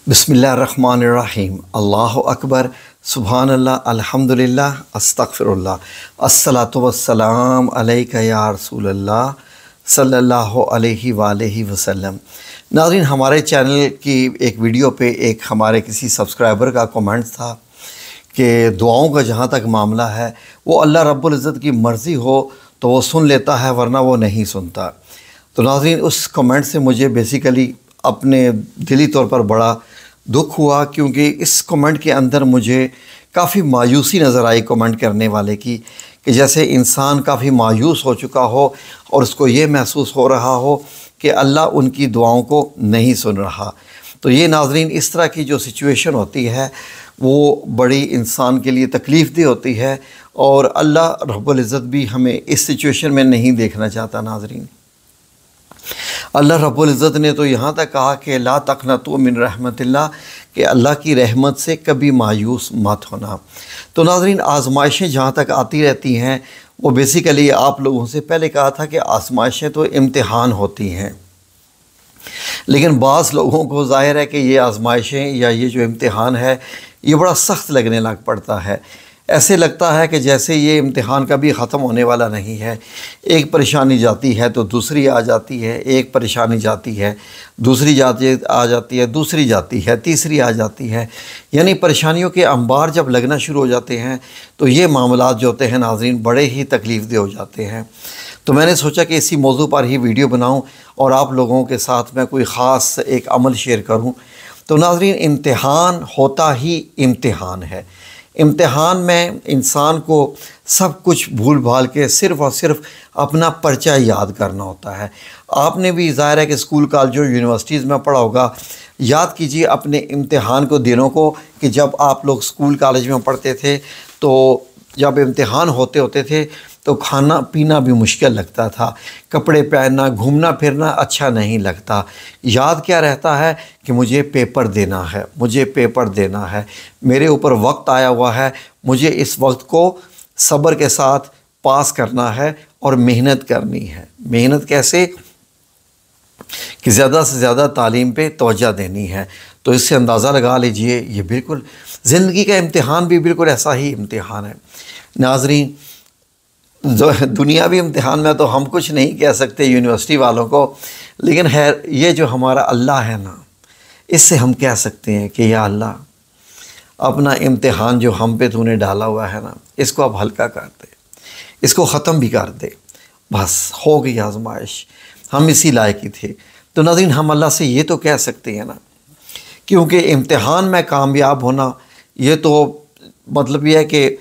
बिस्मिल्लाहिर्रहमानिर्रहीम। अल्लाह अकबर, सुभान अल्लाह, अल्हम्दुलिल्लाह, अस्तगफिरुल्लाह, अस्सलातु वस्सलाम अलैका या रसूलल्लाह सल्लल्लाहु अलैहि वालैहि वसल्लम। नाज़रीन, हमारे चैनल की एक वीडियो पे एक हमारे किसी सब्सक्राइबर का कमेंट था कि दुआओं का जहाँ तक मामला है वो अल्लाह रब्बुल इज़्ज़त की मर्ज़ी हो तो वो सुन लेता है, वरना वो नहीं सुनता। तो नाज़रीन, उस कमेंट से मुझे बेसिकली अपने दिली तौर पर बड़ा दुख हुआ, क्योंकि इस कमेंट के अंदर मुझे काफ़ी मायूसी नज़र आई कमेंट करने वाले की, कि जैसे इंसान काफ़ी मायूस हो चुका हो और उसको ये महसूस हो रहा हो कि अल्लाह उनकी दुआओं को नहीं सुन रहा। तो ये नाज़रीन, इस तरह की जो सिचुएशन होती है वो बड़ी इंसान के लिए तकलीफ़ देह होती है, और अल्लाह रब्बुल इज़्ज़त भी हमें इस सिचुएशन में नहीं देखना चाहता। नाज़रीन, अल्लाह रब्बुल इज़्ज़त ने तो यहाँ तक कहा कि ला तक़नतू मिन रहमतिल्लाह, कि अल्लाह की रहमत से कभी मायूस मत होना। तो नाज़रीन, आज़माइशें जहाँ तक आती रहती हैं वो बेसिकली आप लोगों से पहले कहा था कि आज़माइशें तो इम्तिहान होती हैं, लेकिन बाज़ लोगों को ज़ाहिर है कि ये आज़माइशें या ये जो इम्तिहान है ये बड़ा सख्त लगने लग पड़ता है। ऐसे लगता है कि जैसे ये इम्तिहान कभी ख़त्म होने वाला नहीं है। एक परेशानी जाती है तो दूसरी आ जाती है, एक परेशानी जाती है दूसरी आ जाती है, दूसरी जाती है, तीसरी आ जाती है। यानी परेशानियों के अंबार जब लगना शुरू हो जाते हैं तो ये मामलात जो होते हैं नाज़रीन बड़े ही तकलीफ़ दे हो जाते हैं। तो मैंने सोचा कि इसी मौजू पर ही वीडियो बनाऊं और आप लोगों के साथ मैं कोई ख़ास एक अमल शेयर करूं। तो नाज़रीन, इम्तिहान होता ही इम्तिहान है। इम्तिहान में इंसान को सब कुछ भूल भाल के सिर्फ़ और सिर्फ अपना पर्चा याद करना होता है। आपने भी ज़ाहिर है कि स्कूल कॉलेजों यूनिवर्सिटीज़ में पढ़ा होगा। याद कीजिए अपने इम्तिहान को दिनों को, कि जब आप लोग स्कूल कॉलेज में पढ़ते थे तो जब इम्तिहान होते थे तो खाना पीना भी मुश्किल लगता था, कपड़े पहनना, घूमना फिरना अच्छा नहीं लगता। याद क्या रहता है कि मुझे पेपर देना है, मुझे पेपर देना है, मेरे ऊपर वक्त आया हुआ है, मुझे इस वक्त को सब्र के साथ पास करना है और मेहनत करनी है। मेहनत कैसे कि ज़्यादा से ज़्यादा तालीम पे तवज्जो देनी है। तो इससे अंदाज़ा लगा लीजिए ये बिल्कुल ज़िंदगी का इम्तिहान भी बिल्कुल ऐसा ही इम्तिहान है। नाज़रीन, जो दुनियावी इम्तिहान में तो हम कुछ नहीं कह सकते यूनिवर्सिटी वालों को, लेकिन खैर ये जो हमारा अल्लाह है ना, इससे हम कह सकते हैं कि या अल्लाह, अपना इम्तिहान जो हम पे तूने डाला हुआ है ना, इसको अब हल्का कर दे, इसको ख़त्म भी कर दे। बस हो गई आजमाइश, हम इसी लायक ही थे। तो नाज़रीन, हम अल्लाह से ये तो कह सकते हैं ना, क्योंकि इम्तिहान में कामयाब होना ये तो मतलब ये है कि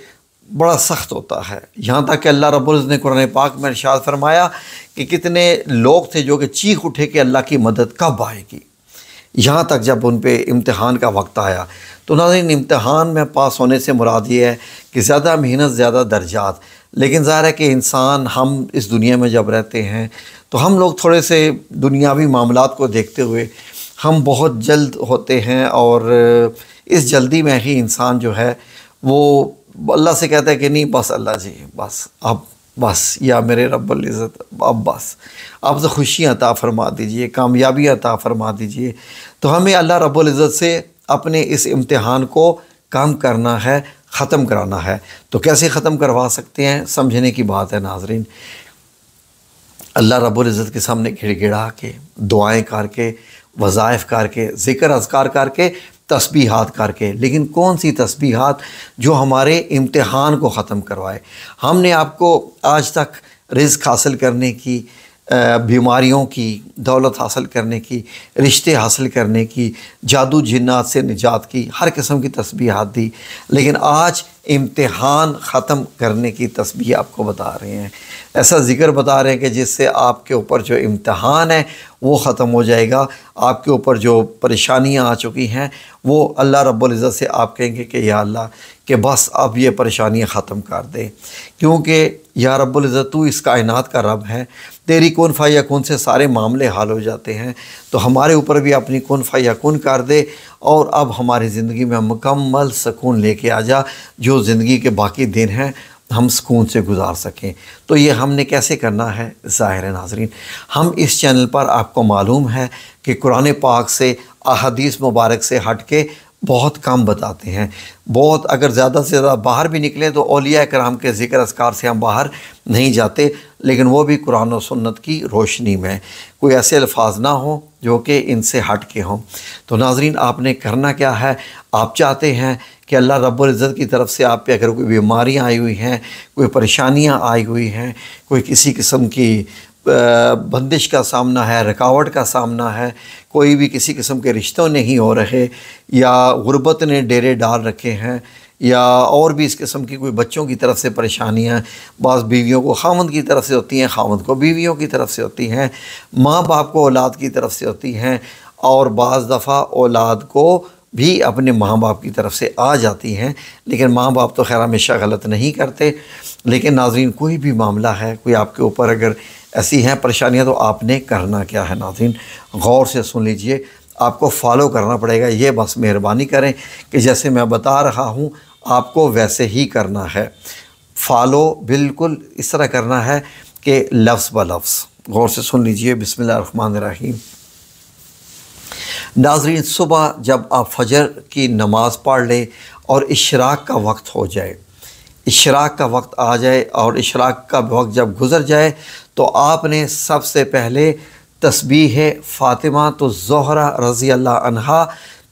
बड़ा सख्त होता है। यहाँ तक कि अल्लाह रब्बुल इज़्ज़त ने कुरान पाक में इरशाद फरमाया कि कितने लोग थे जो कि चीख उठे कि अल्लाह की मदद कब आएगी, यहाँ तक जब उन पे इम्तिहान का वक्त आया। तो नाज़रीन, इम्तिहान में पास होने से मुराद ये है कि ज़्यादा मेहनत, ज़्यादा दर्जात। लेकिन ज़ाहिर है कि इंसान, हम इस दुनिया में जब रहते हैं तो हम लोग थोड़े से दुनियावी मामलात को देखते हुए हम बहुत जल्द होते हैं, और इस जल्दी में ही इंसान जो है वो अल्लाह से कहता है कि नहीं बस अल्लाह जी, बस अब बस, या मेरे रब्बुल इज़्ज़त, अब बस अब तो खुशियाँ अता फरमा दीजिए, कामयाबी अता फरमा दीजिए। तो हमें अल्लाह रब्बुल इज़्ज़त से अपने इस इम्तिहान को कम करना है, ख़त्म कराना है। तो कैसे ख़त्म करवा सकते हैं, समझने की बात है नाज़रीन। अल्लाह रब्बुल इज़्ज़त के सामने गिड़गिड़ा के, दुआएँ करके, वज़ाइफ़ करके, ज़िक्र अज़कार करके, तस्बीहात करके। लेकिन कौन सी तस्बीहात जो हमारे इम्तिहान को ख़त्म करवाए। हमने आपको आज तक रिज़्क़ हासिल करने की, बीमारियों की, दौलत हासिल करने की, रिश्ते हासिल करने की, जादू जिन्नात से निजात की, हर किस्म की तस्बीहात दी, लेकिन आज इम्तिहान ख़त्म करने की तस्बीह आपको बता रहे हैं। ऐसा ज़िक्र बता रहे हैं कि जिससे आपके ऊपर जो इम्तिहान है वो ख़त्म हो जाएगा। आपके ऊपर जो परेशानियां आ चुकी हैं वो अल्लाह रब्बुल इज़्ज़त से आप कहेंगे कि या अल्लाह, कि बस अब ये परेशानियां ख़त्म कर दे, क्योंकि या रब्बुल इज़्ज़त तू इस कायनात का रब है, तेरी कुन फ़यकुन से सारे मामले हल हो जाते हैं। तो हमारे ऊपर भी अपनी कुन फ़यकुन कर दे, और अब हमारी ज़िंदगी में मुकम्मल सुकून लेके आ जा, जो ज़िंदगी के बाकी दिन हैं हम सुकून से गुजार सकें। तो ये हमने कैसे करना है, ज़ाहिर है नाज़रीन, हम इस चैनल पर आपको मालूम है कि कुरान पाक से अहादीस मुबारक से हट के बहुत कम बताते हैं। बहुत अगर ज़्यादा से ज़्यादा बाहर भी निकले तो औलिया कराम के ज़िक्र अस्कार से हम बाहर नहीं जाते, लेकिन वो भी कुरान और सुन्नत की रोशनी में, कोई ऐसे अल्फाज ना हो जो कि इनसे हट के हों। तो नाज़रीन, आपने करना क्या है, आप चाहते हैं कि अल्लाह रब्बुल इज़्ज़त की तरफ से आप पे अगर कोई बीमारियाँ आई हुई हैं, कोई परेशानियाँ आई हुई हैं, कोई किसी किस्म की बंदिश का सामना है, रुकावट का सामना है, कोई भी किसी किस्म के रिश्तों नहीं हो रहे, या गुर्बत ने डेरे डाल रखे हैं, या और भी इस किस्म की कोई बच्चों की तरफ से परेशानियाँ, बाज़ बीवियों को खामद की तरफ से होती हैं, खामद को बीवियों की तरफ से होती हैं, माँ बाप को औलाद की तरफ से होती हैं, और बाज़ दफ़ा औलाद को भी अपने माँ बाप की तरफ से आ जाती हैं। लेकिन माँ बाप तो खैर हमेशा गलत नहीं करते। लेकिन नाज़रीन, कोई भी मामला है, कोई आपके ऊपर अगर ऐसी हैं परेशानियाँ, तो आपने करना क्या है नाज़रीन, गौर से सुन लीजिए। आपको फॉलो करना पड़ेगा, ये बस मेहरबानी करें कि जैसे मैं बता रहा हूँ आपको वैसे ही करना है। फॉलो बिल्कुल इस तरह करना है कि लफ्ज़ ब लफ्ज़। गौर से सुन लीजिए। बिस्मिल्लाहिर्रहमानिर्रहीम। नाज़रीन, सुबह जब आप फजर की नमाज़ पढ़ लें और इशराक का वक्त हो जाए, इशराक का वक्त आ जाए और इशराक का वक्त जब गुज़र जाए, तो आपने सबसे पहले तस्बीह फ़ातिमा तो ज़ोहरा रज़ी अल्लाह अन्हा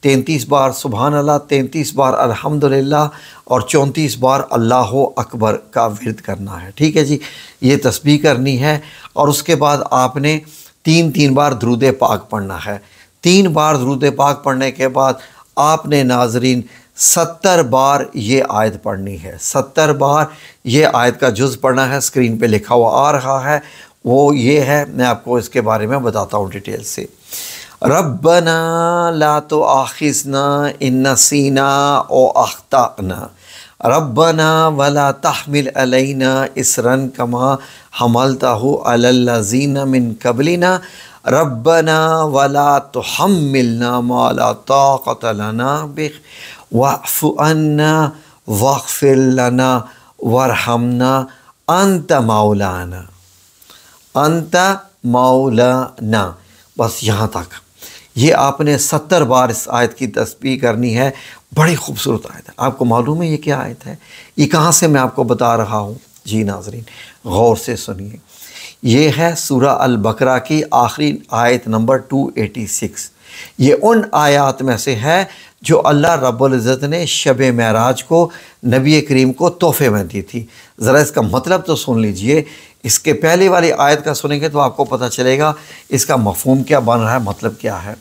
33 बार सुबहान अल्लाह, 33 बार अल्हम्दुलिल्लाह और 34 बार अल्लाहु अकबर का विर्द करना है। ठीक है जी, ये तस्बीह करनी है। और उसके बाद आपने 3 बार दरूद पाक पढ़ना है। 3 बार दरूद पाक पढ़ने के बाद आपने नाज़रीन 70 बार ये आयत पढ़नी है। 70 बार ये आयत का जुज़ पढ़ना है। स्क्रीन पे लिखा हुआ आ रहा है, वो ये है। मैं आपको इसके बारे में बताता हूँ डिटेल से। रब्बना ला तुआखिज़ना इन नसीना औ अख्ताना, रब्बना वला तहमिल अलैना इसरन कमा हमलतहु अलल लज़ीना मिन क़ब्लिना, रब्बना वला तुहम्मिलना मा ला ताक़त लना बिह वअफ़ु अन्ना वग़फ़िर लना वरहमना अंत मौलाना, अंत मौलाना। बस यहाँ तक। ये आपने 70 बार इस आयत की तस्बीह करनी है। बड़ी खूबसूरत आयत है। आपको मालूम है ये क्या आयत है? ये कहाँ से मैं आपको बता रहा हूँ? जी नाज़रीन, गौर से सुनिए। ये है सूरह अल बकरा की आखिरी आयत नंबर 286। ये उन आयात में से है जो अल्लाह रब्बुल इज़्ज़त ने शब महराज को नबी करीम को तोहफ़े में दी थी। ज़रा इसका मतलब तो सुन लीजिए। इसके पहले वाली आयत का सुनेंगे तो आपको पता चलेगा इसका मफ़हूम क्या बन रहा है, मतलब क्या है।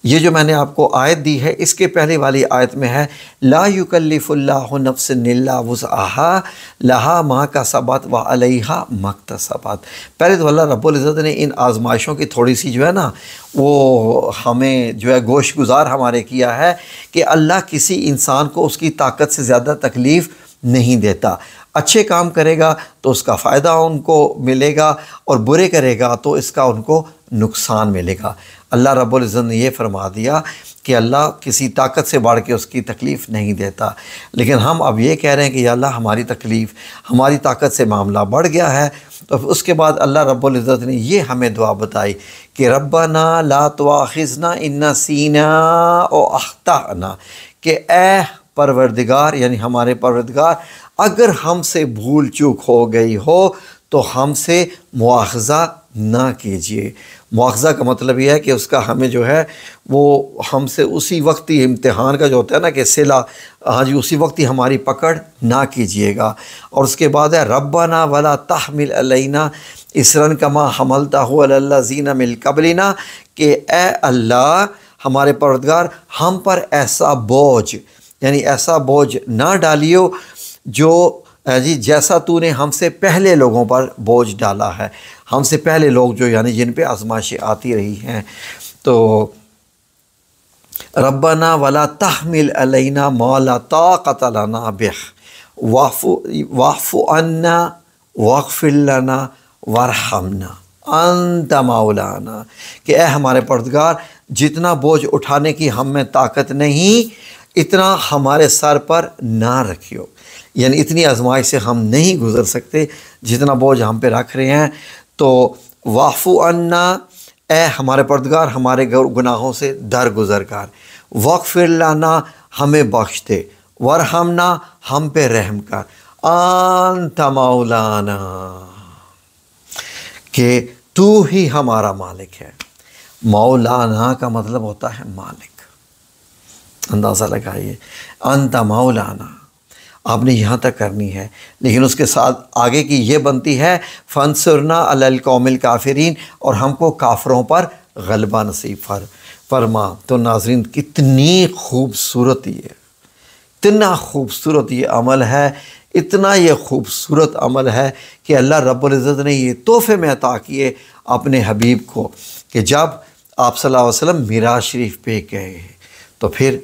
ये जो मैंने आपको आयत दी है, इसके पहले वाली आयत में है ला युकल्लिफुल्लाहु नफ्सन इल्ला वुसअहा लहा मा कसबत व अलैहा मक्तसबत। पहले तो अल्लाह रब्बुल इज़्ज़त ने इन आजमाइशों की थोड़ी सी जो है ना, वो हमें जो है गोश गुजार हमारे किया है कि अल्लाह किसी इंसान को उसकी ताकत से ज़्यादा तकलीफ़ नहीं देता। अच्छे काम करेगा तो उसका फ़ायदा उनको मिलेगा, और बुरे करेगा तो इसका उनको नुकसान मिलेगा। अल्लाह रब्बुल इज़्ज़त ने ये फरमा दिया कि अल्लाह किसी ताकत से बढ़ के उसकी तकलीफ़ नहीं देता। लेकिन हम अब ये कह रहे हैं कि या अल्लाह हमारी तकलीफ़, हमारी ताकत से मामला बढ़ गया है। तो उसके बाद अल्लाह रब्बुल इज़्ज़त ने ये हमें दुआ बताई कि रब्बना ला तुआखिज़ना इन नसीना औ अख्ताना, कि ए परवरदिगार, यानी हमारे परवरदिगार, अगर हमसे भूल चूक हो गई हो तो हमसे मुआख़ज़ा ना कीजिए। मुआख़ज़ा का मतलब यह है कि उसका हमें जो है वो हमसे उसी वक्त ही, इम्तिहान का जो होता है ना कि सिला, हाँ जी, उसी वक्त ही हमारी पकड़ ना कीजिएगा। और उसके बाद है रब्बना वला तहमिल अलैना इसरन कमा हमलतहु अलल लज़ीना मिन क़ब्लिना, कि ए अल्लाह हमारे परवरदिगार, हम पर ऐसा बोझ, यानी ऐसा बोझ ना डालियो जो जी जैसा तूने हमसे पहले लोगों पर बोझ डाला है। हमसे पहले लोग जो, यानी जिन पे आज़माइशें आती रही हैं। तो रब्बना वला तहमिल अलैना मा ला ताक़त लना बिह वअफ़ु अन्ना वग़फ़िर लना वरहमना अंत मौलाना, कि ए हमारे परवरदिगार, जितना बोझ उठाने की हम में ताकत नहीं, इतना हमारे सर पर ना रखियो। यानी इतनी आजमाइश से हम नहीं गुज़र सकते जितना बोझ हम पे रख रहे हैं। तो वाफ़ु अन्ना, اے ہمارے پروردگار ہمارے گناہوں سے درگزر کر، وغفر لنا ہمیں بخش دے، ورحمنا ہم پہ رحم کر، انت مولانا کہ تو ہی ہمارا مالک ہے۔ مولانا کا مطلب ہوتا ہے مالک، اندازہ لگائیے، انت مولانا آپ نے یہاں تک کرنی ہے، لیکن اس کے ساتھ آگے کی یہ بنتی ہے فانصرنا علی القوم الکافرین، اور ہم کو کافروں پر غلبہ نصیب فرما۔ تو ناظرین کتنی خوبصورت اتنا خوبصورت یہ عمل ہے، اتنا یہ خوبصورت عمل ہے کہ اللہ رب العزت نے یہ تحفے میں عطا کیے اپنے حبیب کو، کہ جب آپ صلی اللہ علیہ وسلم معراج شریف پہ گئے تو پھر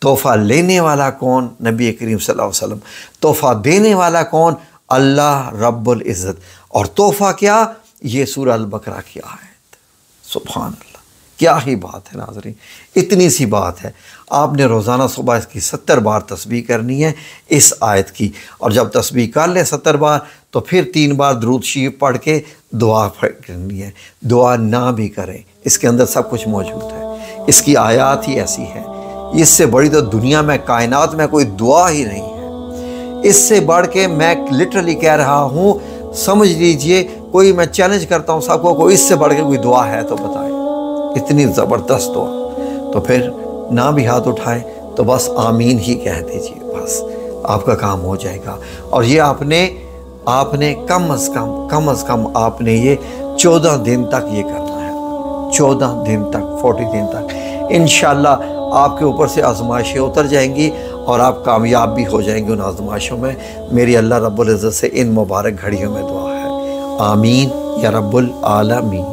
تحفہ لینے والا کون؟ نبی کریم صلی اللہ علیہ وسلم۔ تحفہ دینے والا کون؟ اللہ رب العزت۔ اور تحفہ کیا؟ یہ سورہ البقرہ کی آیت۔ سبحان اللہ، کیا ہی بات ہے ناظرین، اتنی سی بات ہے۔ آپ نے روزانہ صبح اس کی 70 بار تسبیح کرنی ہے اس آیت کی، اور جب تسبیح کر لیں 70 بار تو پھر 3 بار درود شریف پڑھ کے دعا کرنی ہے۔ دعا نہ بھی کریں، اس کے اندر سب کچھ موجود ہے، اس کی آیات ہی ایسی ہے۔ اس سے بڑی تو دنیا میں کائنات میں کوئی دعا ہی نہیں ہے۔ اس سے بڑھ کے میں لٹرلی کہہ رہا ہوں، سمجھ لیجئے، کوئی میں چیلنج کرتا ہوں سب کو، اس سے بڑھ کے کوئی دعا ہے تو بتائیں، اتنی زبردست دعا۔ تو پھر نہ بھی ہاتھ اٹھائے تو بس آمین ہی کہہ دیجئے، بس آپ کا کام ہو جائے گا۔ اور یہ آپ نے کم از کم آپ نے یہ 14 دن تک یہ کرنا ہے، 14 دن تک، 40 دن تک۔ انشاءاللہ آپ کے اوپر سے آزمائشیں اتر جائیں گی اور آپ کامیاب بھی ہو جائیں گے ان آزمائشوں میں۔ میری اللہ رب العزت سے ان مبارک گھڑیوں میں دعا ہے، آمین یا رب العالمین۔